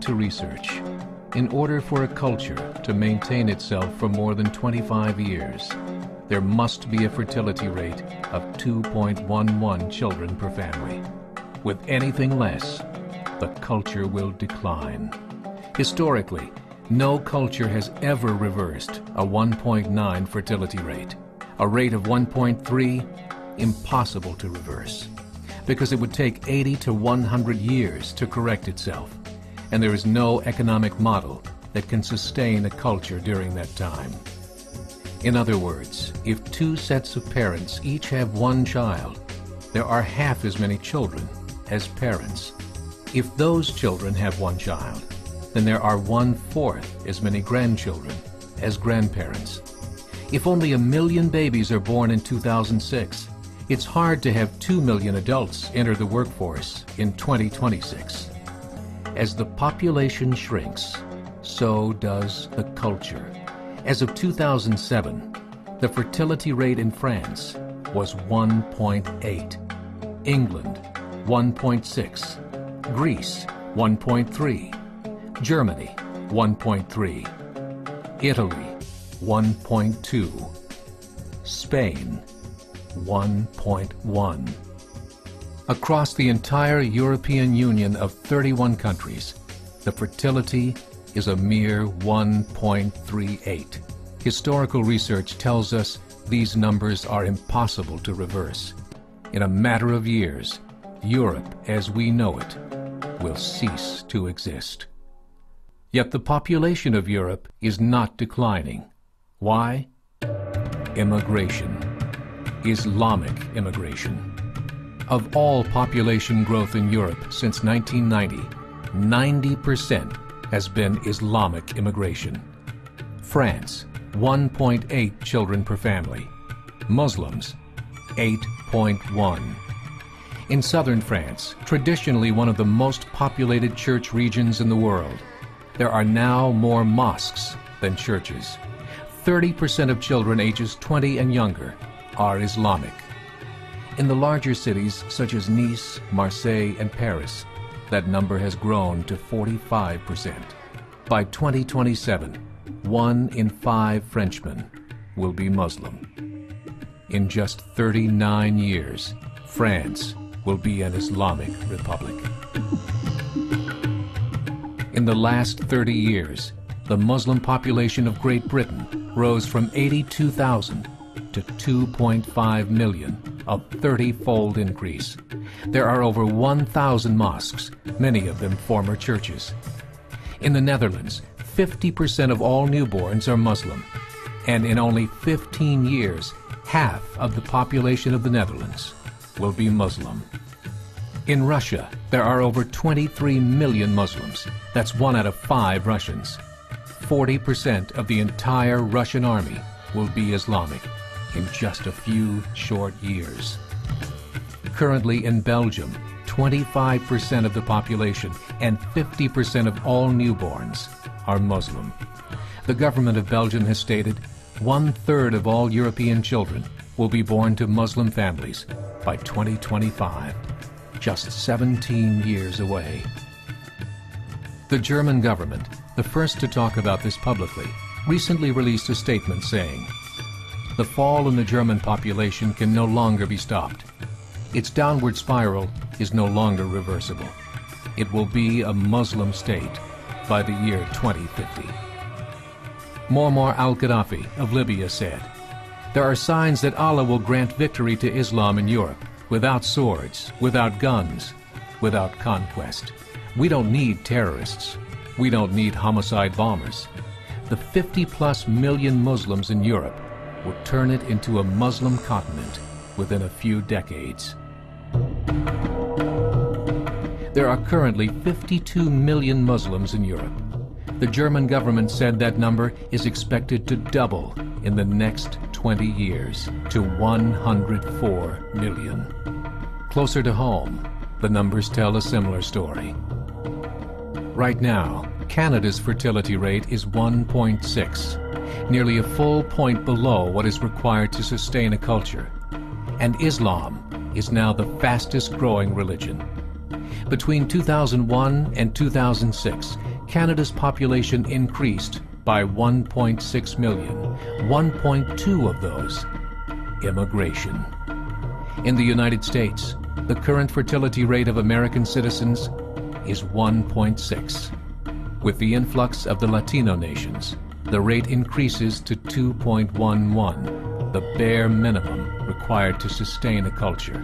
According to research, in order for a culture to maintain itself for more than 25 years, there must be a fertility rate of 2.11 children per family. With anything less, the culture will decline. Historically, no culture has ever reversed a 1.9 fertility rate. A rate of 1.3, impossible to reverse, because it would take 80 to 100 years to correct itself, and there is no economic model that can sustain a culture during that time. In other words, if two sets of parents each have one child, there are half as many children as parents. If those children have one child, then there are 1/4 as many grandchildren as grandparents. If only 1 million babies are born in 2006, it's hard to have 2 million adults enter the workforce in 2026. As the population shrinks, so does the culture. As of 2007, the fertility rate in France was 1.8, England 1.6, Greece 1.3, Germany 1.3, Italy 1.2, Spain 1.1. Across the entire European Union of 31 countries, the fertility is a mere 1.38. Historical research tells us these numbers are impossible to reverse. In a matter of years, Europe as we know it will cease to exist. Yet the population of Europe is not declining. Why? Immigration. Islamic immigration. Of all population growth in Europe since 1990, 90% has been Islamic immigration. France, 1.8 children per family. Muslims, 8.1. In southern France, traditionally one of the most populated church regions in the world, there are now more mosques than churches. 30% of children ages 20 and younger are Islamic. In the larger cities such as Nice, Marseille, and Paris, that number has grown to 45%. By 2027, 1 in 5 Frenchmen will be Muslim. In just 39 years, France will be an Islamic republic. In the last 30 years, the Muslim population of Great Britain rose from 82,000 to 2.5 million, a 30-fold increase. There are over 1,000 mosques, many of them former churches. In the Netherlands, 50% of all newborns are Muslim, and in only 15 years, half of the population of the Netherlands will be Muslim. In Russia, there are over 23 million Muslims. That's 1 out of 5 Russians. 40% of the entire Russian army will be Islamic in just a few short years. Currently in Belgium, 25% of the population and 50% of all newborns are Muslim. The government of Belgium has stated 1/3 of all European children will be born to Muslim families by 2025, just 17 years away. The German government, the first to talk about this publicly, recently released a statement saying, "The fall in the German population can no longer be stopped. Its downward spiral is no longer reversible. It will be a Muslim state by the year 2050. Muammar al-Gaddafi of Libya said, "There are signs that Allah will grant victory to Islam in Europe, without swords, without guns, without conquest. We don't need terrorists. We don't need homicide bombers. The 50+ million Muslims in Europe will turn it into a Muslim continent within a few decades." There are currently 52 million Muslims in Europe. The German government said that number is expected to double in the next 20 years to 104 million. Closer to home, the numbers tell a similar story. Right now, Canada's fertility rate is 1.6, nearly a full point below what is required to sustain a culture. And Islam is now the fastest growing religion. Between 2001 and 2006, Canada's population increased by 1.6 million, 1.2 of those immigration. In the United States, the current fertility rate of American citizens is 1.6. With the influx of the Latino nations, the rate increases to 2.11, the bare minimum required to sustain a culture.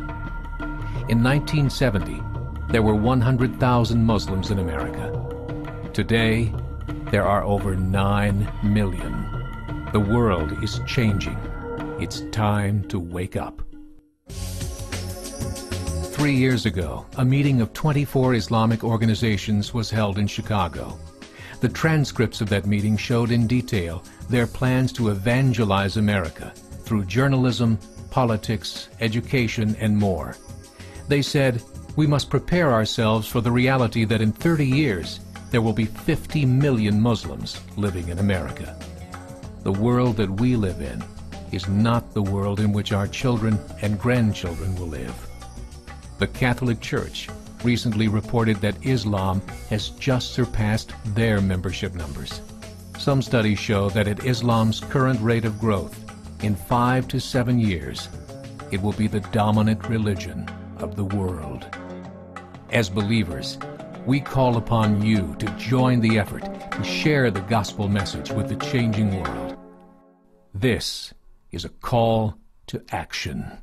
In 1970, there were 100,000 Muslims in America. Today, there are over 9 million. The world is changing. It's time to wake up. 3 years ago, a meeting of 24 Islamic organizations was held in Chicago. The transcripts of that meeting showed in detail their plans to evangelize America through journalism, politics, education, and more. They said, we must prepare ourselves for the reality that in 30 years, there will be 50 million Muslims living in America. The world that we live in is not the world in which our children and grandchildren will live. The Catholic Church recently reported that Islam has just surpassed their membership numbers. Some studies show that at Islam's current rate of growth, in 5 to 7 years, it will be the dominant religion of the world. As believers, we call upon you to join the effort to share the gospel message with the changing world. This is a call to action.